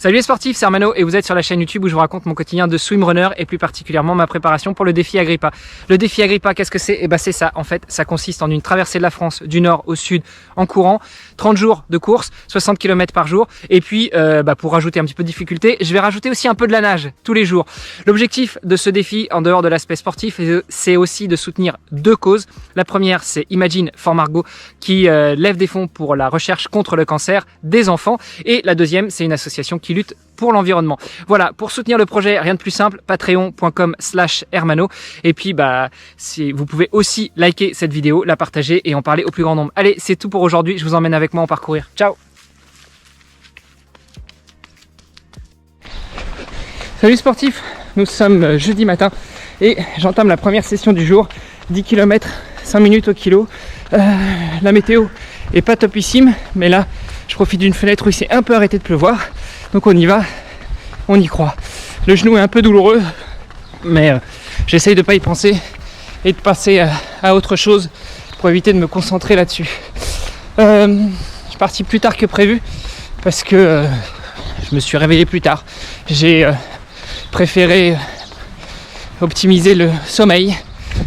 Salut les sportifs, c'est Armano et vous êtes sur la chaîne YouTube où je vous raconte mon quotidien de swimrunner et plus particulièrement ma préparation pour le défi Agrippa. Le défi Agrippa, qu'est-ce que c'est? Eh ben c'est ça, en fait, ça consiste en une traversée de la France du nord au sud en courant, 30 jours de course, 60 km par jour et puis pour rajouter un petit peu de difficulté, je vais rajouter aussi un peu de la nage tous les jours. L'objectif de ce défi, en dehors de l'aspect sportif, c'est aussi de soutenir deux causes. La première, c'est Imagine for Margot qui lève des fonds pour la recherche contre le cancer des enfants et la deuxième, c'est une association qui lutte pour l'environnement. Voilà, pour soutenir le projet, rien de plus simple, patreon.com/hermano. Et puis, vous pouvez aussi liker cette vidéo, la partager et en parler au plus grand nombre. Allez, c'est tout pour aujourd'hui. Je vous emmène avec moi en parcourir. Ciao! Salut sportifs, nous sommes jeudi matin et j'entame la première session du jour. 10 km, 5 minutes au kilo. La météo est pas topissime, mais là, je profite d'une fenêtre où il s'est un peu arrêté de pleuvoir. Donc on y va, on y croit. Le genou est un peu douloureux, mais j'essaye de ne pas y penser et de passer à autre chose pour éviter de me concentrer là-dessus. Je suis parti plus tard que prévu parce que je me suis réveillé plus tard. J'ai préféré optimiser le sommeil.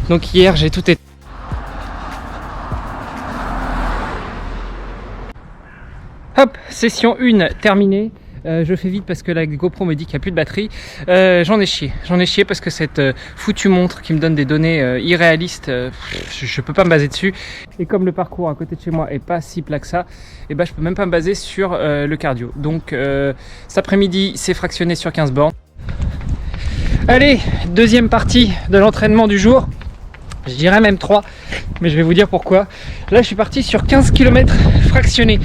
Donc hier j'ai tout été. Hop, session 1 terminée. Je fais vite parce que la GoPro me dit qu'il n'y a plus de batterie. J'en ai chié parce que cette foutue montre qui me donne des données irréalistes, je peux pas me baser dessus. Et comme le parcours à côté de chez moi est pas si plat que ça, et je peux même pas me baser sur le cardio. Donc cet après-midi c'est fractionné sur 15 bornes. Allez, deuxième partie de l'entraînement du jour. Je dirais même 3, mais je vais vous dire pourquoi. Là je suis parti sur 15 km fractionnés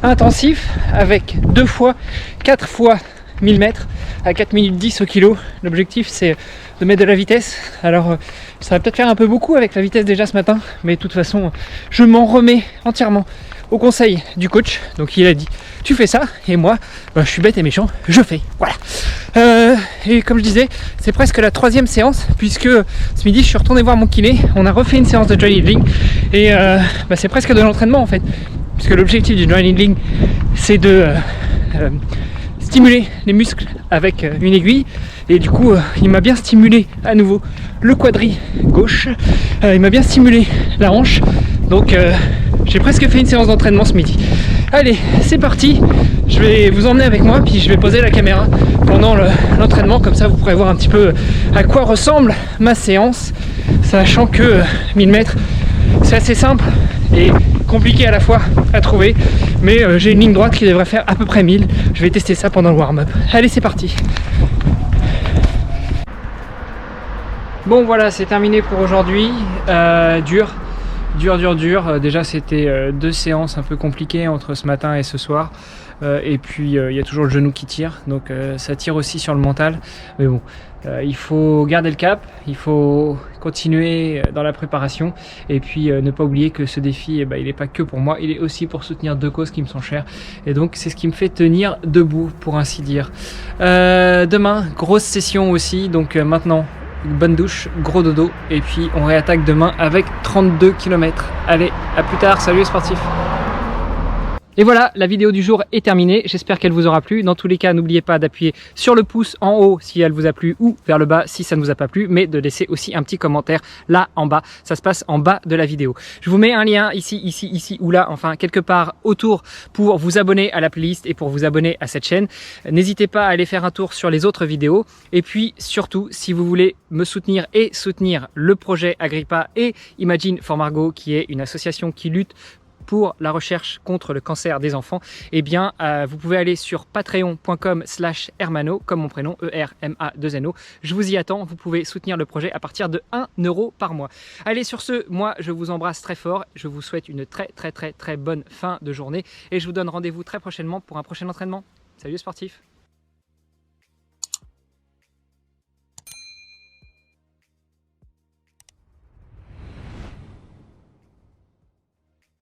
intensif avec 2 fois 4 fois 1000 mètres à 4 minutes 10 au kilo. L'objectif c'est de mettre de la vitesse. Alors ça va peut-être faire un peu beaucoup avec la vitesse déjà ce matin, mais de toute façon je m'en remets entièrement au conseil du coach. Donc il a dit tu fais ça et moi je suis bête et méchant, je fais. Voilà. Et comme je disais, c'est presque la 3e séance puisque ce midi je suis retourné voir mon kiné. On a refait une séance de dry needling et c'est presque de l'entraînement en fait. Puisque l'objectif du dry needling c'est de stimuler les muscles avec une aiguille et du coup il m'a bien stimulé à nouveau le quadri gauche, il m'a bien stimulé la hanche, donc j'ai presque fait une séance d'entraînement ce midi. Allez, c'est parti, je vais vous emmener avec moi puis je vais poser la caméra pendant l'entraînement, comme ça vous pourrez voir un petit peu à quoi ressemble ma séance, sachant que 1000 mètres c'est assez simple et compliqué à la fois à trouver, mais j'ai une ligne droite qui devrait faire à peu près 1000. Je vais tester ça pendant le warm-up. Allez, c'est parti. Bon voilà, c'est terminé pour aujourd'hui. Dur. Déjà c'était 2 séances un peu compliquées entre ce matin et ce soir. Et puis il y a toujours le genou qui tire, donc ça tire aussi sur le mental. Mais bon, il faut garder le cap, il faut continuer dans la préparation et puis ne pas oublier que ce défi, il n'est pas que pour moi, il est aussi pour soutenir 2 causes qui me sont chères. Et donc c'est ce qui me fait tenir debout, pour ainsi dire. Demain, grosse session aussi, donc maintenant bonne douche, gros dodo et puis on réattaque demain avec 32 km. Allez, à plus tard, salut les sportifs. Et voilà, la vidéo du jour est terminée, j'espère qu'elle vous aura plu. Dans tous les cas, n'oubliez pas d'appuyer sur le pouce en haut si elle vous a plu ou vers le bas si ça ne vous a pas plu, mais de laisser aussi un petit commentaire là en bas, ça se passe en bas de la vidéo. Je vous mets un lien ici ou là, enfin quelque part autour pour vous abonner à la playlist et pour vous abonner à cette chaîne. N'hésitez pas à aller faire un tour sur les autres vidéos et puis surtout, si vous voulez me soutenir et soutenir le projet Agrippa et Imagine for Margot qui est une association qui lutte pour la recherche contre le cancer des enfants, eh bien vous pouvez aller sur patreon.com/hermano, comme mon prénom, ERMA2NO. Je vous y attends, vous pouvez soutenir le projet à partir de 1 € par mois. Allez, sur ce, moi je vous embrasse très fort, je vous souhaite une très bonne fin de journée et je vous donne rendez-vous très prochainement pour un prochain entraînement. Salut les sportifs!